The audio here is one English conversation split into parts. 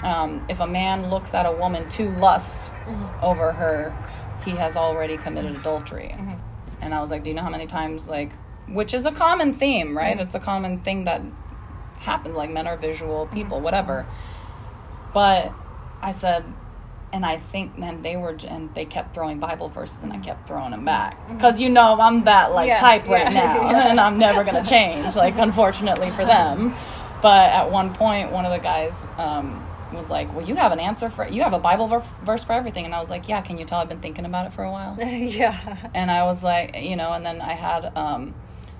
if a man looks at a woman to lust over her, he has already committed adultery. And I was like, do you know how many times, like, which is a common theme, right? It's a common thing that happens, like, men are visual people, whatever. But I said, and I think then they kept throwing Bible verses, and I kept throwing them back. Because, you know, I'm that, like, type right now, and I'm never going to change, like, unfortunately for them. But at one point, one of the guys was like, well, you have a Bible verse for everything. And I was like, yeah, can you tell I've been thinking about it for a while? And I was like, you know, and then I had,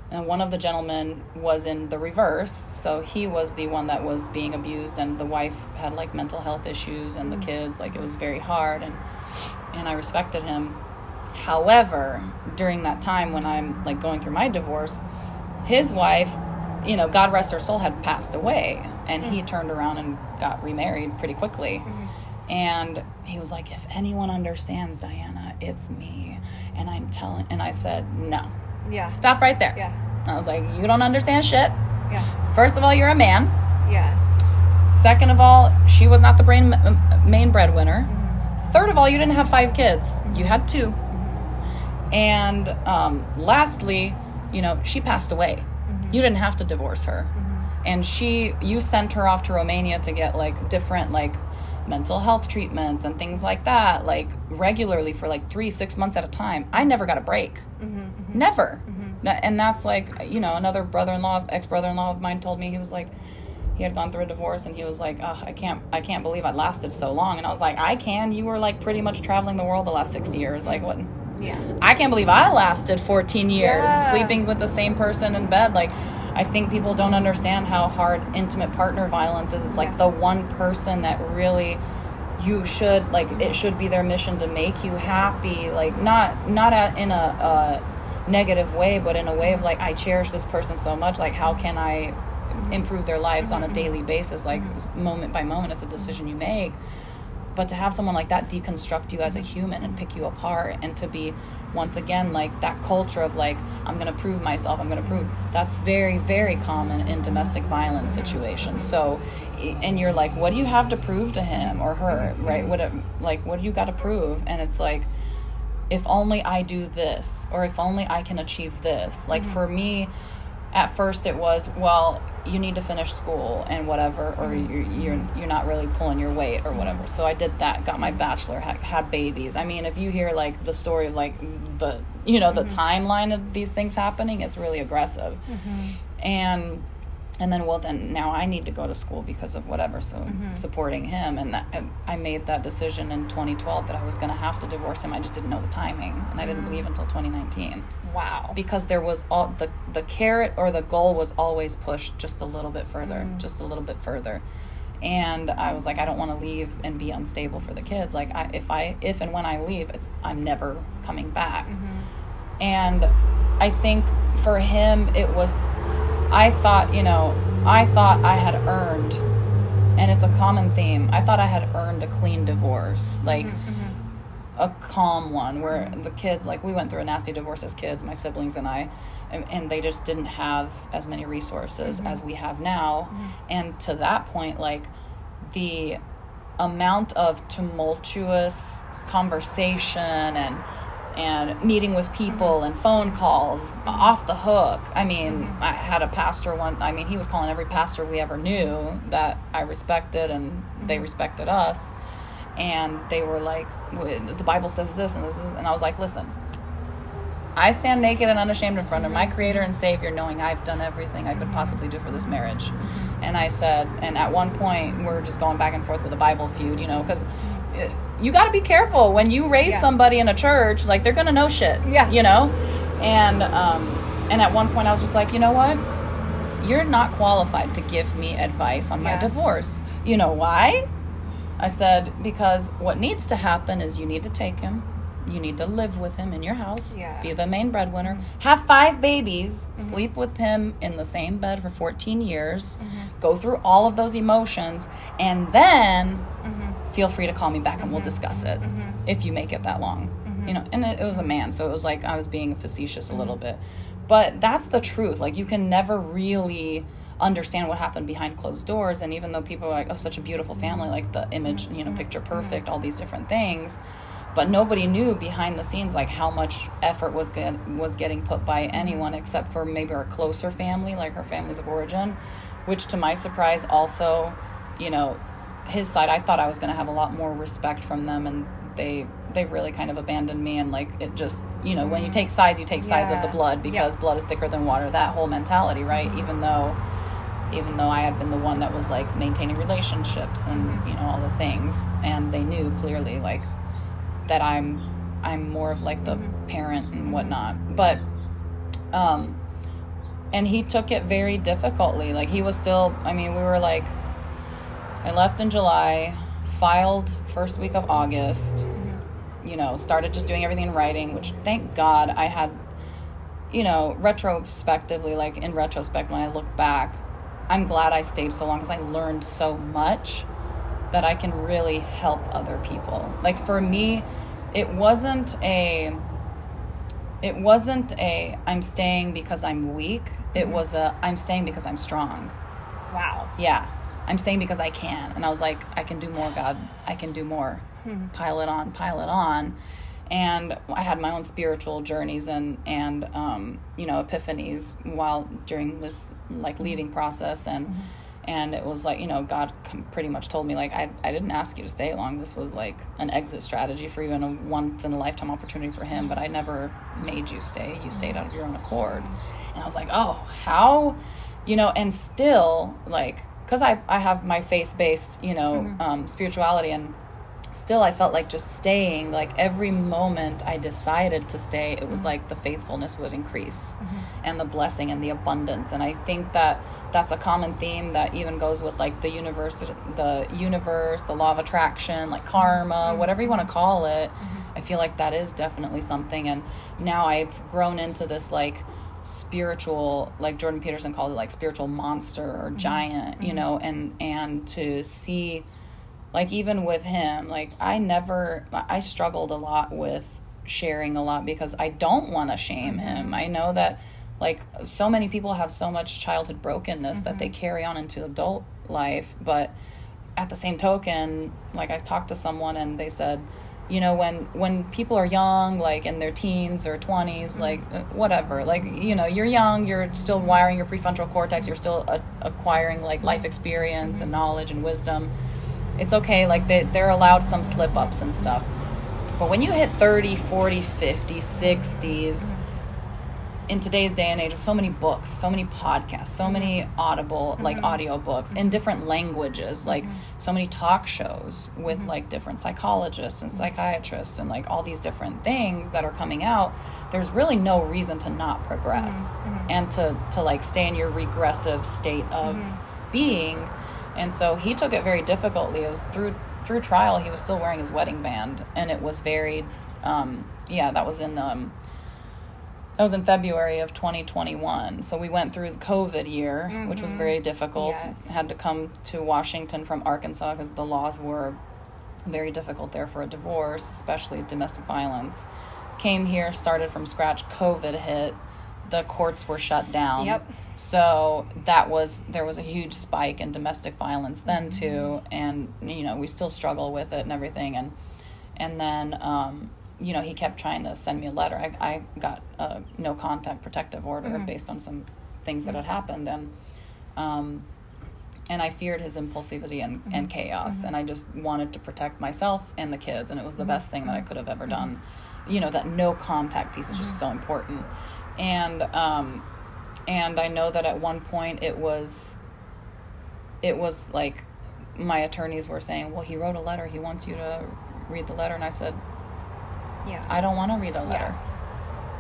and one of the gentlemen was in the reverse. So he was the one that was being abused, and the wife had, like, mental health issues, and the kids, like, it was very hard. And I respected him. However, during that time when I'm, like, going through my divorce, his wife, you know, God rest her soul, had passed away, and he turned around and got remarried pretty quickly. And he was like, if anyone understands, Diana, it's me. And I said, no. Stop right there. I was like, you don't understand shit. First of all, you're a man. Second of all, she was not the main breadwinner. Third of all, you didn't have 5 kids. You had 2. And lastly, you know, she passed away. You didn't have to divorce her. And you sent her off to Romania to get, like, different, like, mental health treatments and things like that, like, regularly for, like, 3-6 months at a time. I never got a break. Never. And that's, like, you know, another ex-brother-in-law of mine told me, he was like, he had gone through a divorce, and he was like, oh, I can't believe I lasted so long. And I was like, I can. You were, like, pretty much traveling the world the last 6 years. Like, what? I can't believe I lasted 14 years sleeping with the same person in bed. Like, I think people don't understand how hard intimate partner violence is. It's like the one person that really you should, like, it should be their mission to make you happy. Like, not in a negative way, but in a way of, like, I cherish this person so much. Like, how can I improve their lives on a daily basis? Like, moment by moment, it's a decision you make. But to have someone like that deconstruct you as a human and pick you apart, and to be, once again, like, that culture of, like, I'm going to prove myself, that's very, very common in domestic violence situations. So, and you're like, what do you have to prove to him or her, right? What do you got to prove? And it's like, if only I do this, or if only I can achieve this. Like, for me, at first it was, well, you need to finish school and whatever, or you're not really pulling your weight or whatever. So I did that, got my bachelor, had babies. I mean, if you hear, like, the story of, like, the, you know, the timeline of these things happening, it's really aggressive. And then now I need to go to school because of whatever, so supporting him. And I made that decision in 2012 that I was going to have to divorce him. I just didn't know the timing, and I didn't leave until 2019. Wow. Because there was the carrot or the goal was always pushed just a little bit further, And I was like, I don't want to leave and be unstable for the kids. Like, if and when I leave, I'm never coming back. And I think for him, it was, I thought I had earned, and it's a common theme, I thought I had earned a clean divorce, like a calm one, where the kids, like, we went through a nasty divorce as kids, my siblings and I, and they just didn't have as many resources as we have now. And to that point, like, the amount of tumultuous conversation and meeting with people and phone calls off the hook. I mean, I had a pastor he was calling every pastor we ever knew that I respected, and they respected us. And they were like, the Bible says this and this, and I was like, listen, I stand naked and unashamed in front of my Creator and Savior, knowing I've done everything I could possibly do for this marriage. And I said, and at one point, we're just going back and forth with a Bible feud, you know, because you got to be careful when you raise somebody in a church, like, they're going to know shit, you know? And at one point I was just like, you know what? You're not qualified to give me advice on my divorce. You know why? I said, because what needs to happen is you need to take him. You need to live with him in your house. Be the main breadwinner. Have 5 babies. Sleep with him in the same bed for 14 years. Go through all of those emotions. And then feel free to call me back and we'll discuss it if you make it that long. You know, and it was a man, so it was like I was being facetious a little bit. But that's the truth. Like, you can never really understand what happened behind closed doors. And even though people are like, oh, such a beautiful family, like the image, you know, picture perfect, all these different things, but nobody knew behind the scenes like how much effort was getting put by anyone except for maybe our closer family, like our families of origin, which to my surprise also, you know, his side, I thought I was going to have a lot more respect from them, and they really kind of abandoned me. And like, it just, you know, when you take sides, you take sides of the blood, because blood is thicker than water, that whole mentality, right? Even though I had been the one that was like maintaining relationships and, you know, all the things, and they knew clearly like that I'm more of like the parent and whatnot. But and he took it very difficultly. Like, he was still, I mean, we were like, I left in July, filed first week of August, you know, started just doing everything in writing, which thank God I had, you know, retrospectively, like in retrospect, when I look back, I'm glad I stayed so long, because I learned so much that I can really help other people. Like, for me, it wasn't a I'm staying because I'm weak. It was I'm staying because I'm strong. Wow. Yeah. I'm staying because I can. And I was like, I can do more, God. I can do more. Pile it on. And I had my own spiritual journeys and you know, epiphanies during this like leaving process. And it was like, you know, God pretty much told me, like, I didn't ask you to stay long. This was like an exit strategy for you and a once-in-a-lifetime opportunity for him. But I never made you stay. You stayed out of your own accord. And I was like, oh, how? You know, and still, like, because I have my faith-based, you know, spirituality, and still I felt like just staying, like every moment I decided to stay, it was like the faithfulness would increase and the blessing and the abundance. And I think that that's a common theme that even goes with like the universe, the law of attraction, like karma, whatever you want to call it. I feel like that is definitely something. And now I've grown into this like spiritual, like Jordan Peterson called it, like spiritual monster or giant, you know, and to see, like, even with him, like I struggled a lot with sharing a lot, because I don't want to shame him. I know that like so many people have so much childhood brokenness that they carry on into adult life. But at the same token, like, I talked to someone and they said, you know, when people are young, like in their teens or 20s, like whatever, like, you know, you're young, you're still wiring your prefrontal cortex, you're still acquiring like life experience and knowledge and wisdom. It's okay, like they're allowed some slip ups and stuff. But when you hit 30, 40, 50, 60s, in today's day and age, of so many books, so many podcasts, so many audible, like audio books in different languages, like so many talk shows with like different psychologists and psychiatrists and like all these different things that are coming out, there's really no reason to not progress and to like stay in your regressive state of being. And so he took it very difficultly. It was through trial, he was still wearing his wedding band, and it was very, that was in February of 2021. So we went through the COVID year, which was very difficult. Yes. Had to come to Washington from Arkansas because the laws were very difficult there for a divorce, especially domestic violence. Came here, started from scratch. COVID hit. The courts were shut down. Yep. So there was a huge spike in domestic violence then too. And, you know, we still struggle with it and everything. And then, you know, he kept trying to send me a letter. I got a no contact protective order based on some things that had happened. And I feared his impulsivity and chaos. And I just wanted to protect myself and the kids. And it was the best thing that I could have ever done. You know, that no contact piece is just so important. And I know that at one point it was like my attorneys were saying, well, he wrote a letter. He wants you to read the letter. And I said, I don't want to read a letter.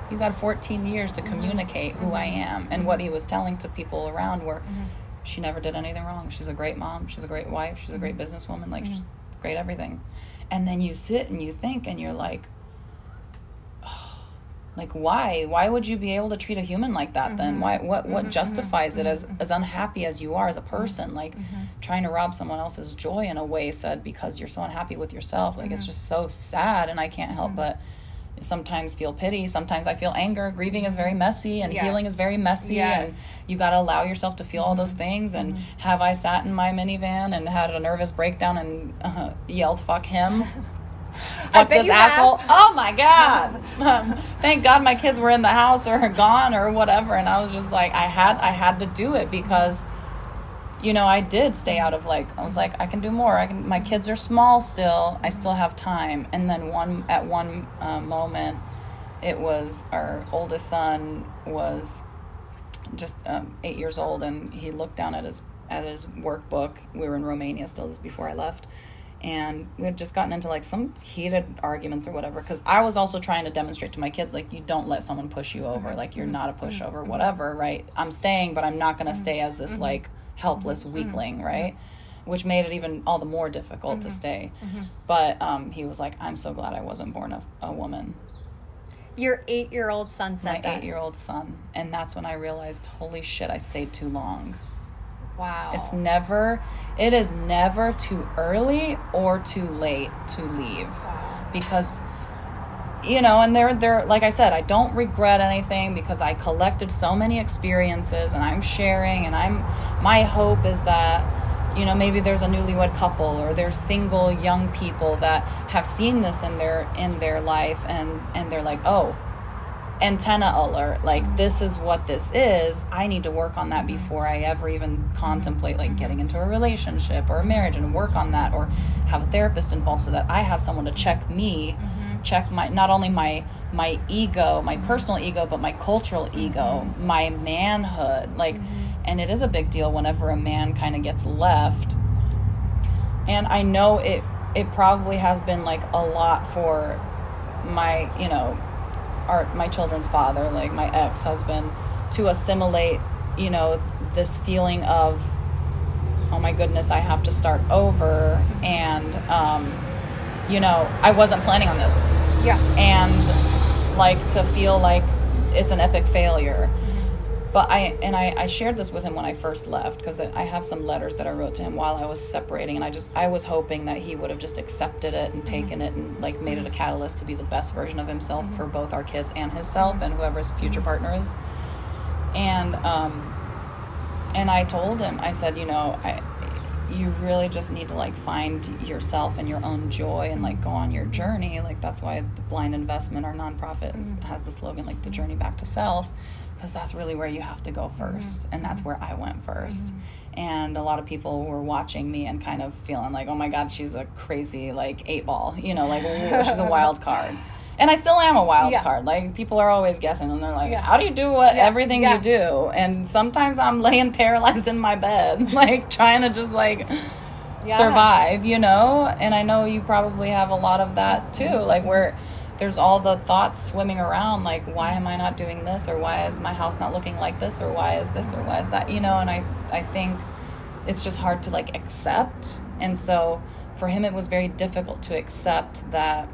He's had 14 years to communicate who I am. And what he was telling to people around were, she never did anything wrong. She's a great mom. She's a great wife. She's a great businesswoman. Like, she's great everything. And then you sit and you think and you're like, like, why? Why would you be able to treat a human like that then? Why? What justifies it as unhappy as you are as a person? Like, trying to rob someone else's joy in a way said because you're so unhappy with yourself. Like, it's just so sad, and I can't help but sometimes feel pity, sometimes I feel anger. Grieving is very messy, and healing is very messy, and you got to allow yourself to feel all those things. And have I sat in my minivan and had a nervous breakdown and yelled "fuck him"? Fuck this asshole. Oh my God. Thank God my kids were in the house or gone or whatever. And I was just like, I had to do it because, you know, I did stay out of I was like, I can do more. My kids are small still. I still have time. And then at one moment, it was our oldest son was just 8 years old, and he looked down at his workbook. We were in Romania still, just before I left. And we had just gotten into some heated arguments or whatever, because I was also trying to demonstrate to my kids, you don't let someone push you over. You're not a pushover, whatever, right? I'm staying, but I'm not going to stay as this helpless weakling, right? Which made it even all the more difficult to stay. But he was like, I'm so glad I wasn't born a woman. Your 8-year-old son said that. My 8-year-old son. And that's when I realized, holy shit, I stayed too long. Wow. It is never too early or too late to leave. Wow. Because, you know, and they're like I said, I don't regret anything because I collected so many experiences and I'm sharing, and my hope is that, you know, maybe there's a newlywed couple or there's single young people that have seen this in their life and they're like, oh, antenna alert, this is what this is. I need to work on that before I ever even contemplate getting into a relationship or a marriage, and work on that, or have a therapist involved so that I have someone to check me, check not only my ego, my personal ego, but my cultural ego, my manhood. And it is a big deal whenever a man kind of gets left. And I know it probably has been a lot for my, you know, my children's father, my ex-husband, to assimilate, you know, this feeling of, oh my goodness, I have to start over. And, you know, I wasn't planning on this. Yeah. And to feel like it's an epic failure. But I shared this with him when I first left, because I have some letters that I wrote to him while I was separating, and I was hoping that he would have just accepted it and taken it and made it a catalyst to be the best version of himself for both our kids and himself and whoever his future partner is. And I told him, I said, you know, you really just need to find yourself and your own joy and go on your journey. That's why the Blind Investment, our nonprofit, has the slogan the journey back to self. Because that's really where you have to go first. And that's where I went first. And a lot of people were watching me and kind of feeling oh my God, she's a crazy 8-ball, you know, she's a wild card. And I still am a wild card. People are always guessing, and they're like, how do you do everything you do? And sometimes I'm laying paralyzed in my bed, trying to just survive, you know. And I know you probably have a lot of that too, where there's all the thoughts swimming around, why am I not doing this, or why is my house not looking like this, or why is this, or why is that, you know. And I think it's just hard to accept. And so for him, it was very difficult to accept that,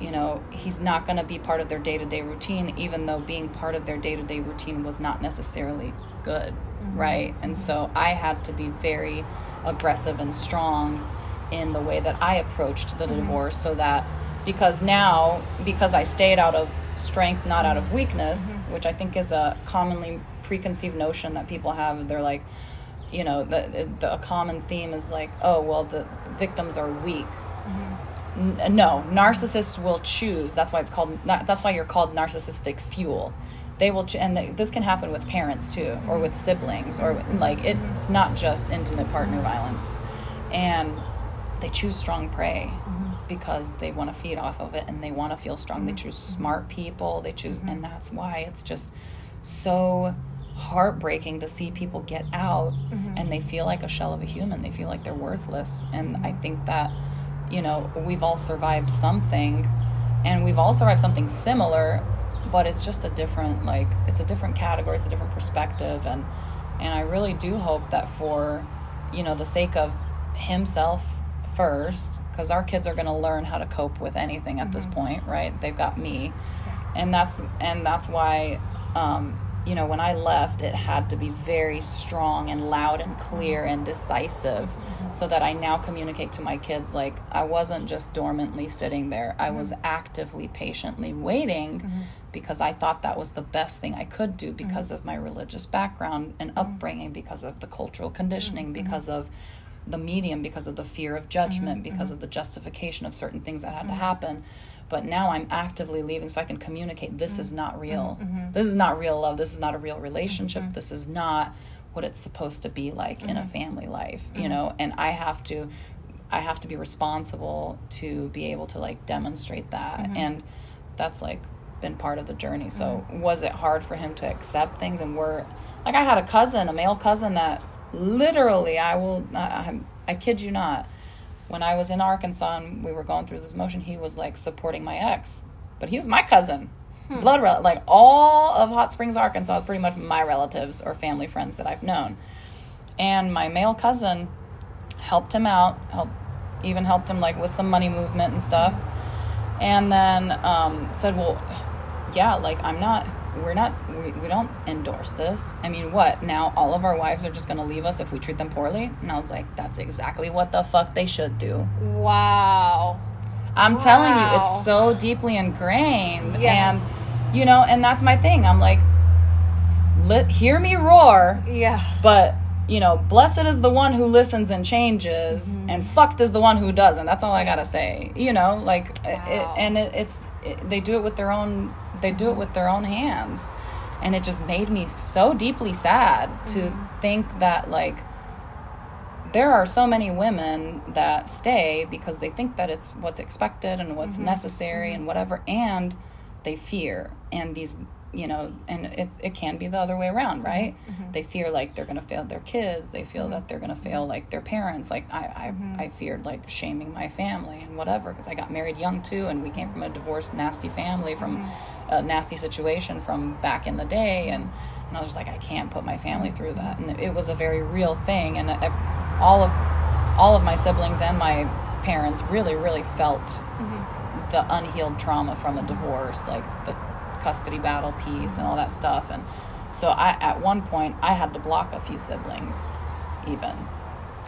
you know, he's not going to be part of their day-to-day routine, even though being part of their day-to-day routine was not necessarily good, right? And so I had to be very aggressive and strong in the way that I approached the divorce, so that because I stayed out of strength, not out of weakness, which I think is a commonly preconceived notion that people have. They're like, you know, a common theme is oh, well, the victims are weak. No, narcissists will choose. That's why you're called narcissistic fuel. They will, this can happen with parents too, or with siblings, or it's not just intimate partner violence. And they choose strong prey. Because they want to feed off of it and they want to feel strong. They choose smart people. They choose, and that's why it's just so heartbreaking to see people get out and they feel like a shell of a human. They feel like they're worthless. And I think that, you know, we've all survived something, and we've all survived something similar, but it's just a different, it's a different category. It's a different perspective. And I really do hope that for, you know, the sake of himself first, because our kids are going to learn how to cope with anything at this point, right? They've got me, and that's why, you know, when I left, it had to be very strong and loud and clear and decisive, so that I now communicate to my kids, like, I wasn't just dormantly sitting there. I was actively, patiently waiting, because I thought that was the best thing I could do, because of my religious background and upbringing, because of the cultural conditioning, because of the medium, because of the fear of judgment, because of the justification of certain things that had to happen. But now I'm actively leaving so I can communicate, this is not real. This is not real love. This is not a real relationship. This is not what it's supposed to be like in a family life, you know, and I have to be responsible to be able to, like, demonstrate that. And that's, like, been part of the journey. So was it hard for him to accept things? And I had a male cousin that literally, I kid you not, when I was in Arkansas and we were going through this motion, he was, like, supporting my ex, but he was my cousin. Like, all of Hot Springs, Arkansas is pretty much my relatives or family friends that I've known. And my male cousin helped him out, helped him, like, with some money movement and stuff. And then said, well, yeah, like, we don't endorse this. I mean, what, now all of our wives are just going to leave us if we treat them poorly? And I was like, that's exactly what the fuck they should do. Wow. I'm telling you, it's so deeply ingrained. Yes. And, you know, and that's my thing. I'm like, hear me roar. Yeah. But, you know, blessed is the one who listens and changes, and fucked is the one who doesn't. That's all I gotta say. You know, like, they do it with their own, hands. And it just made me so deeply sad to think that, like, there are so many women that stay because they think that it's what's expected and what's necessary and whatever, and they fear. And these, you know, and it can be the other way around, right? They fear, like, they're going to fail their kids. They feel that they're going to fail, like, their parents. Like, I feared, like, shaming my family and whatever, because I got married young, too, and we came from a divorced, nasty family, from a nasty situation from back in the day, and I was just like, I can't put my family through that. And it was a very real thing, and all of my siblings and my parents really, really felt the unhealed trauma from a divorce, like the custody battle piece and all that stuff. And so at one point I had to block a few siblings even,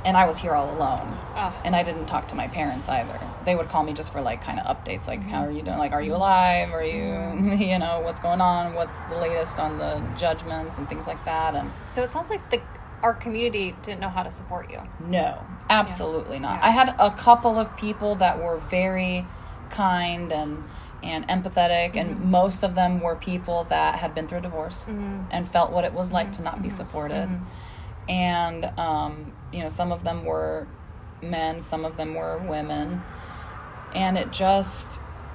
and I was here all alone. And I didn't talk to my parents either. They would call me just for, like, kind of updates, like, how are you doing, like, are you alive, are you you know, what's going on, what's the latest on the judgments and things like that. And so it sounds like our community didn't know how to support you. No, absolutely not. I had a couple of people that were very kind and empathetic, and most of them were people that had been through a divorce and felt what it was like to not be supported. And you know, some of them were men, some of them were women, and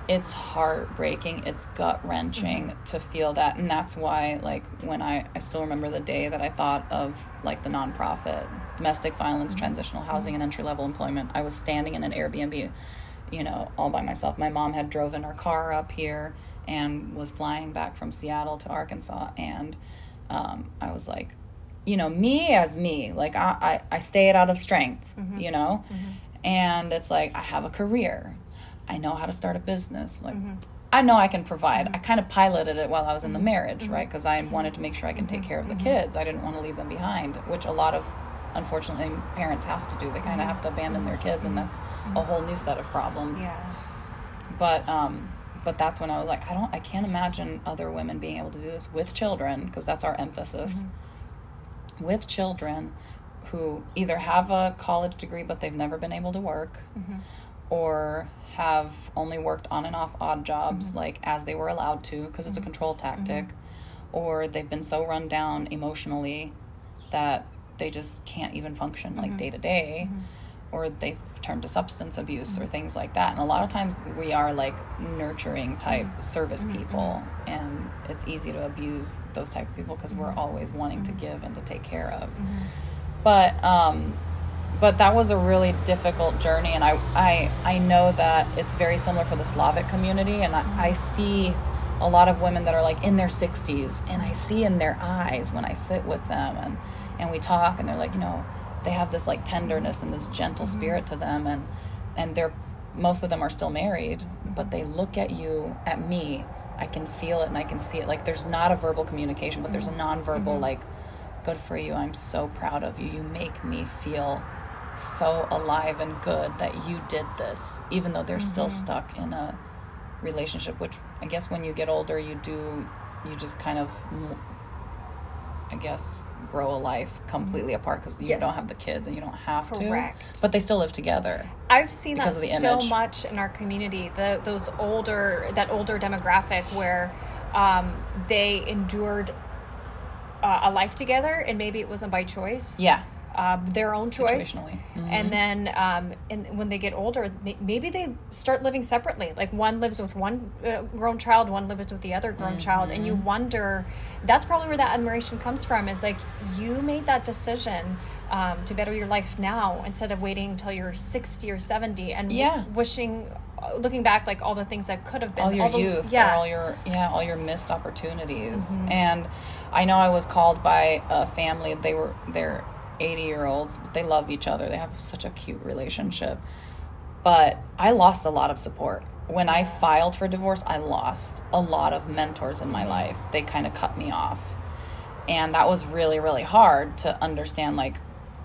it's heartbreaking, it's gut-wrenching to feel that. And that's why, like, when I still remember the day that I thought of, like, the nonprofit domestic violence transitional housing and entry-level employment. I was standing in an Airbnb, you know, all by myself. My mom had driven her car up here and was flying back from Seattle to Arkansas, and I was like, you know, me as me, like, I stay it out of strength, you know, and it's like, I have a career, I know how to start a business, like, I know I can provide. I kind of piloted it while I was in the marriage, right, because I wanted to make sure I can take care of the kids. I didn't want to leave them behind, which a lot of, unfortunately, parents have to do. They kind of have to abandon their kids, and that's a whole new set of problems. But that's when I was like, I can't imagine other women being able to do this with children, because that's our emphasis, with children who either have a college degree but they've never been able to work, or have only worked on and off odd jobs, like, as they were allowed to, because it's a control tactic, or they've been so run down emotionally that they just can't even function, like, day to day, or they've turned to substance abuse or things like that. And a lot of times we are, like, nurturing type service people, and it's easy to abuse those type of people because we're always wanting to give and to take care of. But that was a really difficult journey, and I know that it's very similar for the Slavik community, and I see a lot of women that are, like, in their 60s, and I see in their eyes when I sit with them and we talk, and they're like, you know, they have this, like, tenderness and this gentle spirit to them, and they're, most of them are still married, but they look at me I can feel it and I can see it. Like, there's not a verbal communication, but there's a nonverbal, like, good for you. I'm so proud of you. You make me feel so alive and good that you did this, even though they're still stuck in a relationship, which I guess when you get older, you just kind of, I guess, grow a life completely apart because you don't have the kids and you don't have Correct. to, but they still live together. I've seen that so image. much in our community, that older demographic where they endured a life together, and maybe it wasn't by choice. Yeah. Their own choice. Situationally. And then and when they get older, maybe they start living separately. Like, one lives with one grown child, one lives with the other grown child, and you wonder, that's probably where that admiration comes from, is like, you made that decision to better your life now instead of waiting until you're 60 or 70 and wishing, looking back, like, all the things that could have been, all your youth, or all your missed opportunities. And I know I was called by a family. They're 80-year-olds, but they love each other. They have such a cute relationship. But I lost a lot of support. When I filed for divorce, I lost a lot of mentors in my life. They kind of cut me off. And that was really, really hard to understand. Like,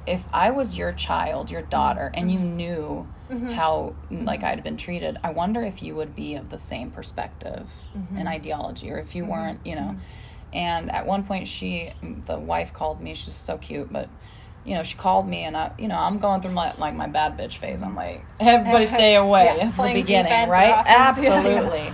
if I was your child, your daughter, and you knew how, like, I'd been treated, I wonder if you would be of the same perspective and ideology, or if you weren't, you know. And at one point, the wife called me. She's so cute, but, you know, she called me, and I'm going through my bad bitch phase. I'm like, everybody stay away. It's the beginning, right? Absolutely.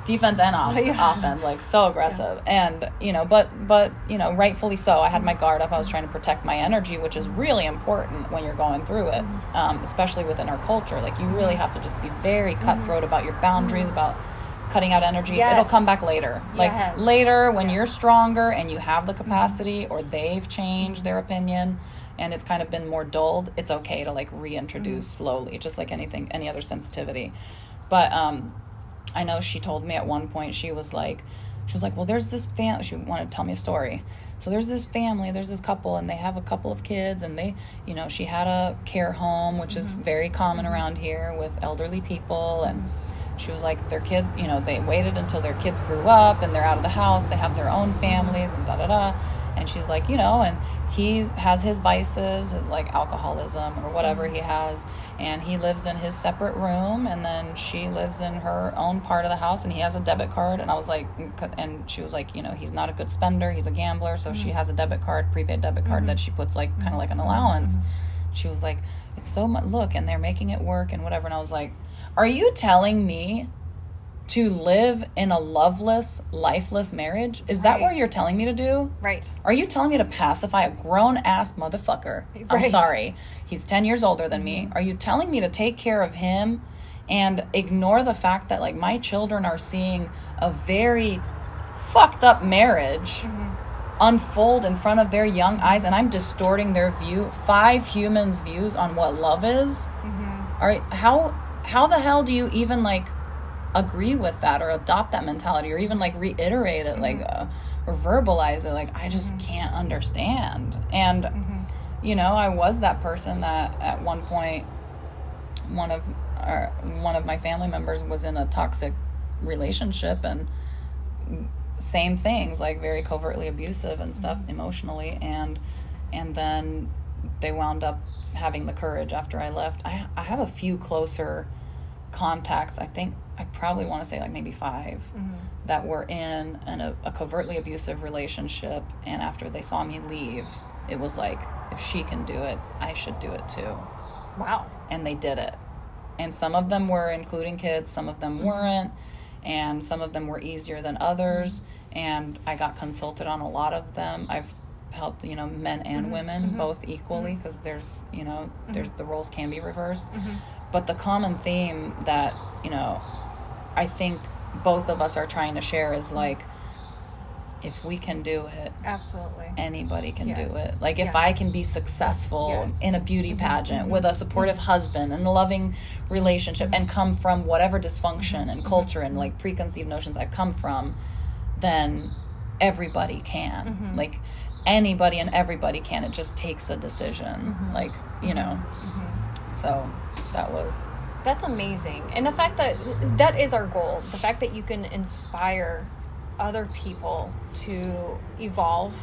Defense and offense, like, so aggressive. And, you know, but, you know, rightfully so. I had my guard up. I was trying to protect my energy, which is really important when you're going through it, especially within our culture. Like, you really have to just be very cutthroat about your boundaries, about cutting out energy. It'll come back later. Like, later, when you're stronger and you have the capacity, or they've changed their opinion and it's kind of been more dulled, it's okay to, like, reintroduce slowly, just like any other sensitivity. But I know she told me at one point, she was like, well, there's this family. She wanted to tell me a story. So there's this family, there's this couple, and they have a couple of kids, and they, you know, she had a care home, which is very common around here with elderly people. And she was like, their kids, you know, they waited until their kids grew up and they're out of the house, they have their own families, and da-da-da. And she's like, you know, and he has his vices, his, like, alcoholism or whatever he has, and he lives in his separate room, and then she lives in her own part of the house, and he has a debit card. And I was like, and she was like, you know, he's not a good spender, he's a gambler, so she has a debit card, prepaid debit card, that she puts, like, kind of like an allowance. She was like, it's so much, look, and they're making it work and whatever. And I was like, are you telling me to live in a loveless, lifeless marriage? Is that what you're telling me to do? Right. Are you telling me to pacify a grown-ass motherfucker? I'm sorry. He's 10 years older than me. Are you telling me to take care of him and ignore the fact that, like, my children are seeing a very fucked up marriage unfold in front of their young eyes, and I'm distorting their view, 5 humans' views on what love is? All right, how the hell do you even, like, agree with that, or adopt that mentality, or even, like, reiterate it, like, or verbalize it? Like, I just can't understand. And you know, I was that person that at one point, one of my family members was in a toxic relationship, and same things, like, very covertly abusive and stuff emotionally, and then they wound up having the courage after I left. I have a few closer contacts. I think I probably want to say, like, maybe 5 that were in a covertly abusive relationship, and after they saw me leave, it was like, if she can do it, I should do it too. Wow. And they did it. And some of them were including kids, some of them weren't, and some of them were easier than others, and I got consulted on a lot of them. I've helped, you know, men and women both equally, because there's, you know, there's, the roles can be reversed. But the common theme that, you know, I think both of us are trying to share is, like, if we can do it, absolutely, anybody can do it. Like, if I can be successful in a beauty pageant with a supportive husband and a loving relationship, and come from whatever dysfunction and culture and, like, preconceived notions I've come from, then everybody can. Like, anybody and everybody can. It just takes a decision. Like, you know. So that was That's amazing. And the fact that is our goal. The fact that you can inspire other people to evolve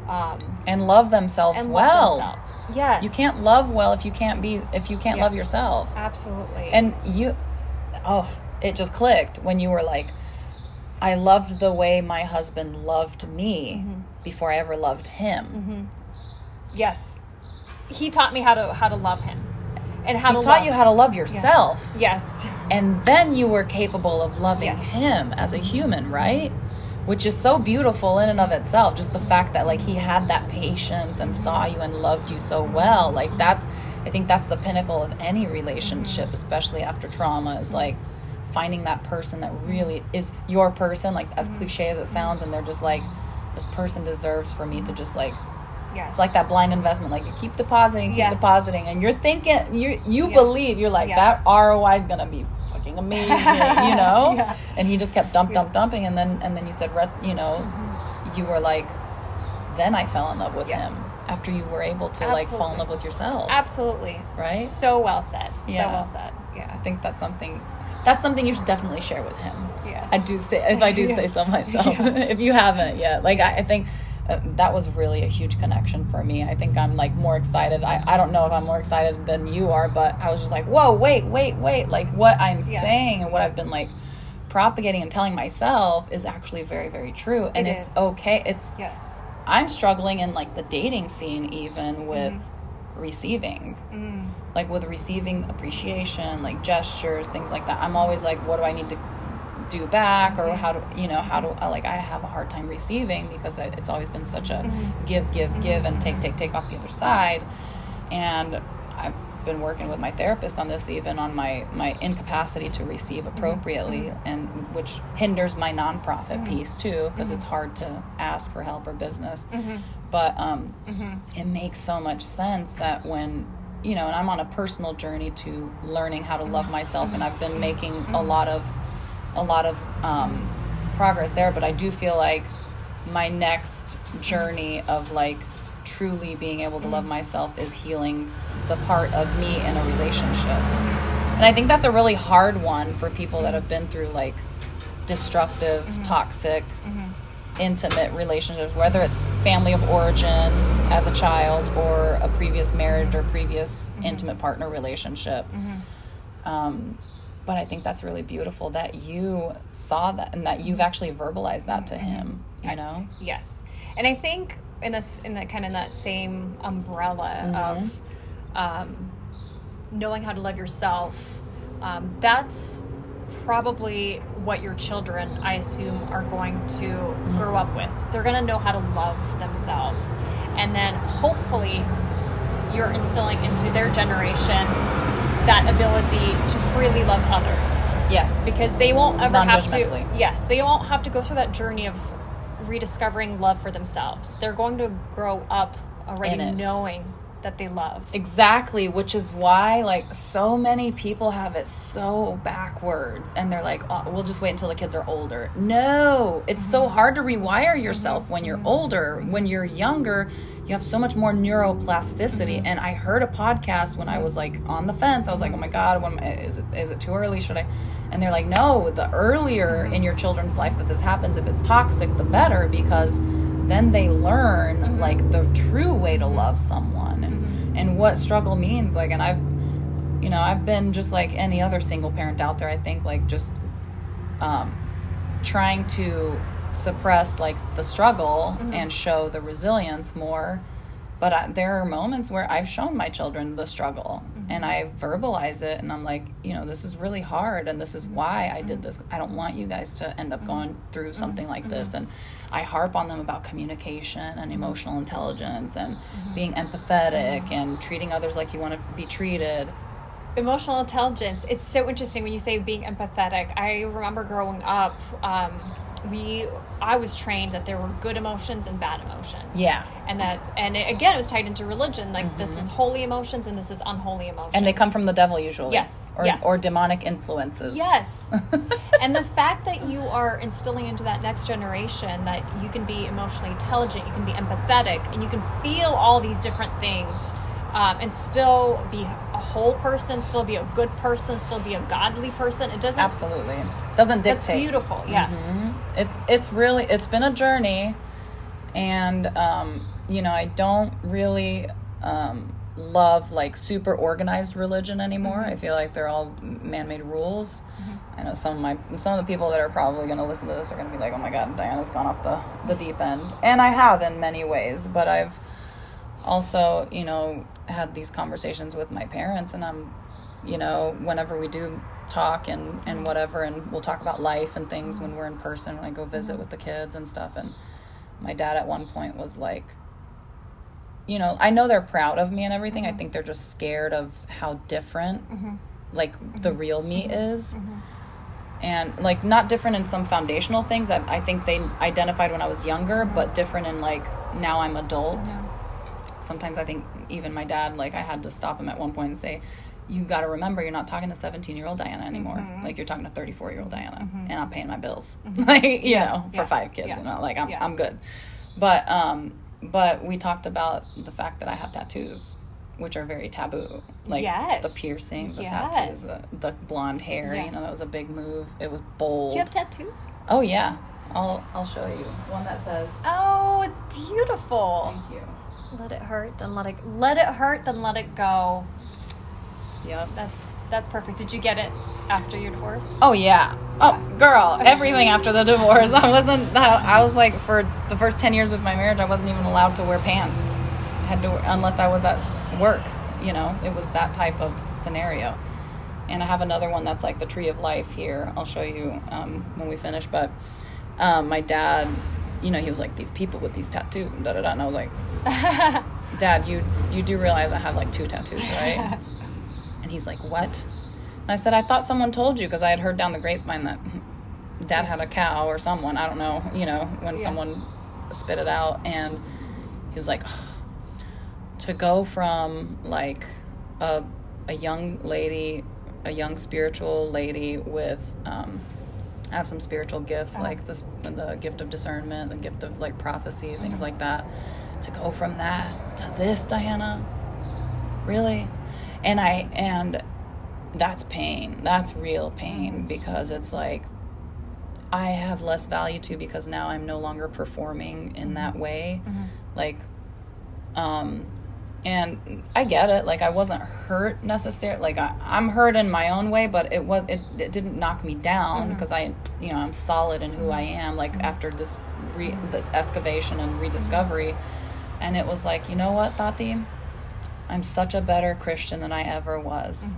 and love themselves and well. love themselves. Yes. You can't love well if you can't love yourself. Absolutely. And it just clicked when you were like, I loved the way my husband loved me before I ever loved him. Yes. He taught me how to love him. And he taught you how to love yourself. Yes. And then you were capable of loving him as a human, right? Which is so beautiful in and of itself. Just the fact that like he had that patience and saw you and loved you so well. Like I think that's the pinnacle of any relationship, especially after trauma, is like finding that person that really is your person, like as cliche as it sounds, and they're just like, this person deserves for me to just like, it's like that blind investment. Like you keep depositing, and you're thinking, you believe, you're like, that ROI is going to be fucking amazing, you know? And he just kept dumping. And then you said, you were like, then I fell in love with him after you were able to like fall in love with yourself. Absolutely. Right? So well said. So well said. Yeah. I think that's something you should definitely share with him. Yes. If I do say so myself, if you haven't yet, like I think that was really a huge connection for me. I think I'm like more excited. I don't know if I'm more excited than you are, but I was just like, whoa, wait. Like what I'm saying and what I've been like propagating and telling myself is actually very, very true. And it's okay. I'm struggling in like the dating scene, even with receiving, like with receiving appreciation, like gestures, things like that. I'm always like, what do I need to do back, or how do like I have a hard time receiving because it's always been such a give and take off the other side. And I've been working with my therapist on this, even on my incapacity to receive appropriately, and which hinders my nonprofit piece too, because it's hard to ask for help or business. But it makes so much sense that when and I'm on a personal journey to learning how to love myself, and I've been making a lot of progress there, but I do feel like my next journey of like truly being able to love myself is healing the part of me in a relationship. And I think that's a really hard one for people that have been through like destructive, toxic, intimate relationships, whether it's family of origin as a child or a previous marriage or previous intimate partner relationship. But I think that's really beautiful that you saw that and that you've actually verbalized that to him, you know? Yes. And I think in that same umbrella of knowing how to love yourself, that's probably what your children, I assume, are going to grow up with. They're going to know how to love themselves. And then hopefully you're instilling into their generation that ability to freely love others. Yes. Because they won't ever have to. Yes. They won't have to go through that journey of rediscovering love for themselves. They're going to grow up already knowing that they love. Exactly, which is why like so many people have it so backwards, and they're like, oh, we'll just wait until the kids are older. No, it's so hard to rewire yourself when you're older. When you're younger, you have so much more neuroplasticity. And I heard a podcast when I was like on the fence. I was like, oh my God, is it too early? Should I? And they're like, no, the earlier in your children's life that this happens, if it's toxic, the better, because then they learn like the true way to love someone and what struggle means. Like, and I've been just like any other single parent out there, I think, like just trying to suppress like the struggle and show the resilience more. But there are moments where I've shown my children the struggle and I verbalize it, and I'm like, this is really hard, and this is why I did this. I don't want you guys to end up going through something like this. And I harp on them about communication and emotional intelligence and being empathetic and treating others like you want to be treated. Emotional intelligence. It's so interesting when you say being empathetic. I remember growing up, I was trained that there were good emotions and bad emotions. Yeah. Again, it was tied into religion. Like this was holy emotions and this is unholy emotions. And they come from the devil usually. Yes. Or demonic influences. Yes. And the fact that you are instilling into that next generation that you can be emotionally intelligent, you can be empathetic, and you can feel all these different things and still be a whole person, still be a good person, still be a godly person. It doesn't... Absolutely. Doesn't dictate. That's beautiful, yes. It's really, it's been a journey, and, you know, I don't really love, like, super organized religion anymore. I feel like they're all man-made rules. I know some of the people that are probably going to listen to this are going to be like, oh my God, Diana's gone off the deep end. And I have in many ways, but I've also, you know, had these conversations with my parents, and I'm, you know, whenever we do talk and whatever, and we'll talk about life and things when we're in person, when I go visit with the kids and stuff. And my dad at one point was like, you know, I know they're proud of me and everything. I think they're just scared of how different, like, the real me is. And, like, not different in some foundational things that I think they identified when I was younger, but different in, like, now I'm adult. Sometimes I think even my dad, like, I had to stop him at one point and say, you got to remember, you're not talking to 17-year-old Diana anymore. Like, you're talking to 34-year-old Diana, and I'm paying my bills, like, you know, for 5 kids, and like, I'm good. But we talked about the fact that I have tattoos, which are very taboo. Like, the piercings, the tattoos, the blonde hair, you know, that was a big move. It was bold. Do you have tattoos? Oh, yeah. I'll show you. One that says... Oh, it's beautiful. Thank you. Let it hurt, then let it go. Yep. That's perfect. Did you get it after your divorce? Oh, yeah. Oh, girl, everything after the divorce. I was like, for the first 10 years of my marriage, I wasn't even allowed to wear pants. I had to, unless I was at work, you know. It was that type of scenario. And I have another one that's like the tree of life here. I'll show you when we finish. But my dad, you know, he was like, these people with these tattoos and da-da-da. And I was like, Dad, you do realize I have like 2 tattoos, right? And he's like, what? And I said, I thought someone told you, because I had heard down the grapevine that Dad had a cow or someone. I don't know, you know, when someone spit it out. And he was like, to go from like a young lady, a young spiritual lady with I have some spiritual gifts, like the gift of discernment, the gift of like prophecy, things like that, to go from that to this, Diana, really? And that's pain. That's real pain, because it's like I have less value to, because now I'm no longer performing in that way. Like, and I get it. Like, I wasn't hurt necessarily. Like, I'm hurt in my own way, but it didn't knock me down, because I'm solid in who I am. Like, after this excavation and rediscovery, and it was like, you know what, Tati? I'm such a better Christian than I ever was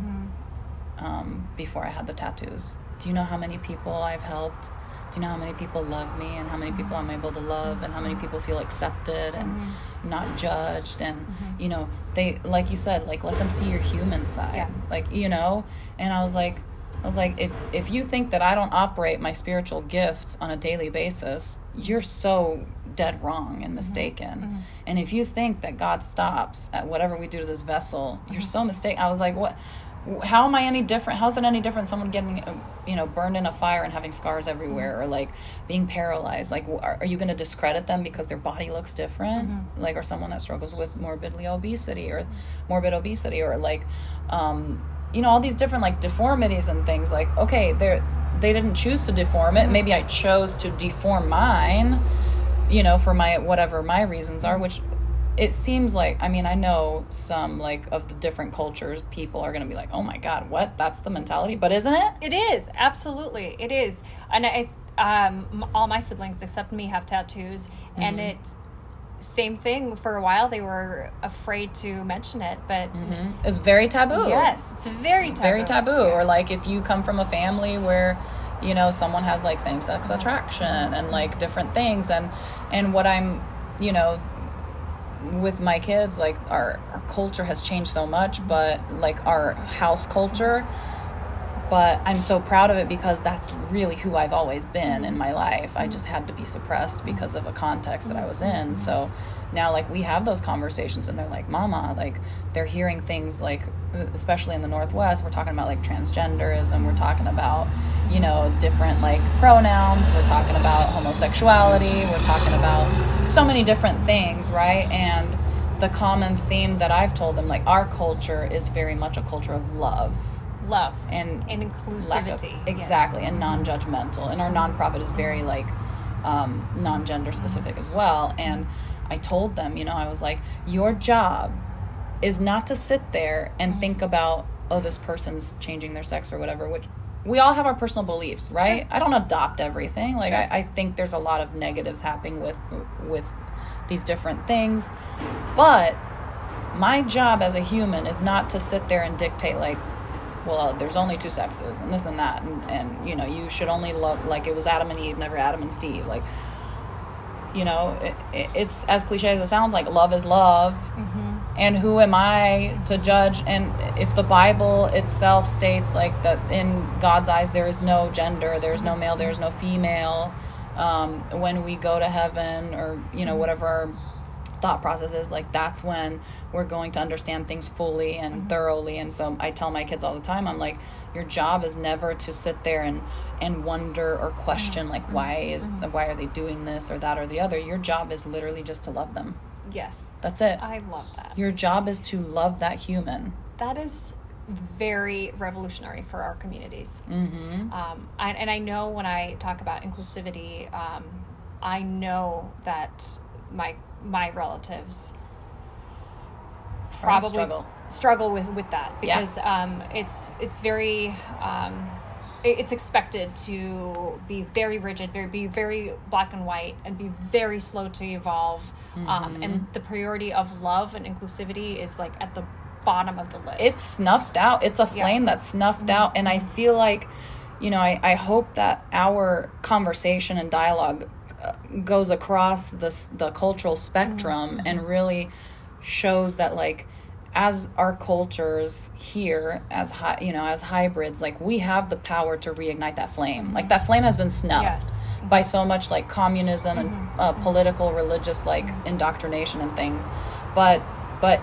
before I had the tattoos. Do you know how many people I've helped? Do you know how many people love me, and how many people I'm able to love, and how many people feel accepted and not judged? And, you know, they, like you said, like, let them see your human side. Like, you know, and I was like, if you think that I don't operate my spiritual gifts on a daily basis, you're so dead wrong and mistaken. And if you think that God stops at whatever we do to this vessel, you're so mistaken. I was like, what? How am I any different? How's it any different? Someone getting, you know, burned in a fire and having scars everywhere, or like being paralyzed. Like, are you going to discredit them because their body looks different? Like, or someone that struggles with morbid obesity, or like, you know, all these different like deformities and things. Like, okay, they didn't choose to deform it. Maybe I chose to deform mine, you know, for my, whatever my reasons are, which it seems like, I mean, I know some like of the different cultures, people are going to be like, oh my God, what? That's the mentality. But isn't it? It is. Absolutely. It is. And all my siblings except me have tattoos, and it, same thing. For a while they were afraid to mention it, but it's very taboo. Yes, it's very taboo. Very taboo. Or like, if you come from a family where, you know, someone has like same-sex attraction and like different things, and what I'm, you know, with my kids, like our culture has changed so much, but like our house culture, but I'm so proud of it, because that's really who I've always been in my life. I just had to be suppressed because of a context that I was in. So now, like, we have those conversations, and they're like, Mama, like, they're hearing things like, especially in the Northwest, we're talking about like transgenderism, we're talking about, you know, different like pronouns, we're talking about homosexuality, we're talking about so many different things, right? And the common theme that I've told them, like, our culture is very much a culture of love and inclusivity. Exactly. And non-judgmental, and our nonprofit is very like non-gender specific as well. And I told them, you know, I was like, your job is not to sit there and think about, oh, this person's changing their sex or whatever, which we all have our personal beliefs, right? Sure. I don't adopt everything. Like, Sure. I think there's a lot of negatives happening with these different things. But my job as a human is not to sit there and dictate, like, well, there's only two sexes and this and that. And you know, you should only love, like, it was Adam and Eve, never Adam and Steve. Like, you know, it's as cliche as it sounds, like, love is love. And who am I to judge? And if the Bible itself states, like, that in God's eyes there is no gender, there's no male, there's no female, when we go to heaven, or, you know, whatever our thought process is, like, that's when we're going to understand things fully and thoroughly. And so I tell my kids all the time, I'm like, your job is never to sit there and wonder or question, like, why are they doing this or that or the other. Your job is literally just to love them. Yes. That's it. I love that. Your job is to love that human. That is very revolutionary for our communities. And I know when I talk about inclusivity, I know that my relatives probably struggle with that, because it's very it's expected to be very rigid, be very black and white, and be very slow to evolve. And the priority of love and inclusivity is, like, at the bottom of the list. It's snuffed out. It's a flame that's snuffed out. And I feel like, you know, I hope that our conversation and dialogue goes across the cultural spectrum and really shows that, like, as our cultures here, as hybrids, like, we have the power to reignite that flame. Like, that flame has been snuffed by so much, like, communism and political, religious, like, indoctrination and things. But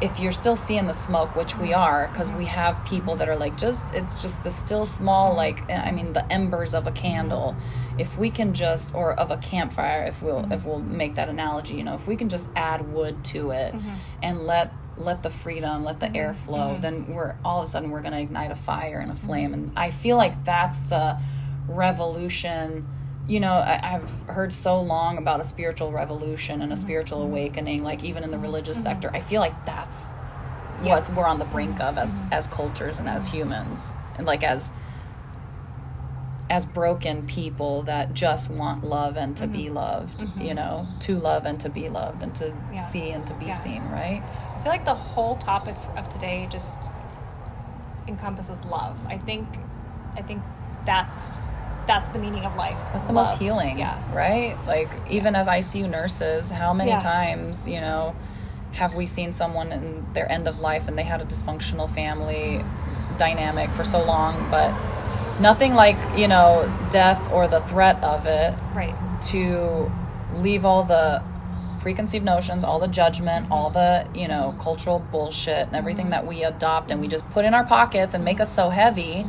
if you're still seeing the smoke, which we are, because we have people that are like, it's just the still small, like, I mean, the embers of a candle. If we can just, or of a campfire, if we'll make that analogy, you know, if we can just add wood to it and let the freedom, let the air flow, then all of a sudden we're going to ignite a fire and a flame. And I feel like that's the revolution. You know, I've heard so long about a spiritual revolution and a spiritual awakening, like, even in the religious sector. I feel like that's what we're on the brink of as cultures and as humans, and, like, as broken people that just want love and to be loved, you know, to love and to be loved and to see and to be seen, right? I feel like the whole topic of today just encompasses love. I think that's the meaning of life. That's the most healing, right? Like, even as ICU nurses, how many times, you know, have we seen someone in their end of life and they had a dysfunctional family dynamic for so long, but nothing like, you know, death or the threat of it to leave all the preconceived notions, all the judgment, all the, you know, cultural bullshit and everything that we adopt and we just put in our pockets and make us so heavy.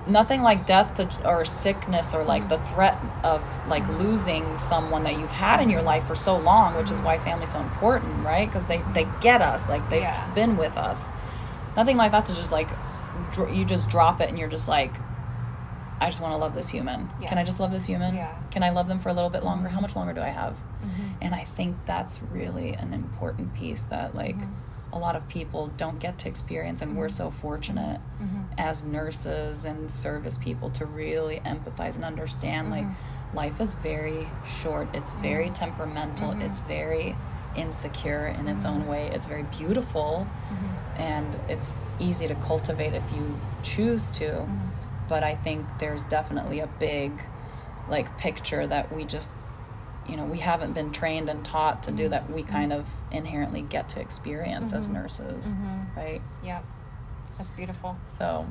Nothing like death or sickness, or, like, the threat of, like, losing someone that you've had in your life for so long, which is why family's so important, right? Because they get us, like, they've been with us. Nothing like that to just, like, you just drop it and you're just like, I just want to love this human. Can I just love this human? Can I love them for a little bit longer? How much longer do I have? And I think that's really an important piece that, like, a lot of people don't get to experience, and we're so fortunate as nurses and service people to really empathize and understand, like, life is very short, it's very temperamental, it's very insecure in its own way, it's very beautiful, and it's easy to cultivate if you choose to, but I think there's definitely a big, like, picture that we just, you know, we haven't been trained and taught to do, that we kind of inherently get to experience as nurses, right? Yeah, that's beautiful. So,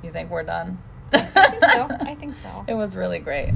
you think we're done? I think so. It was really great.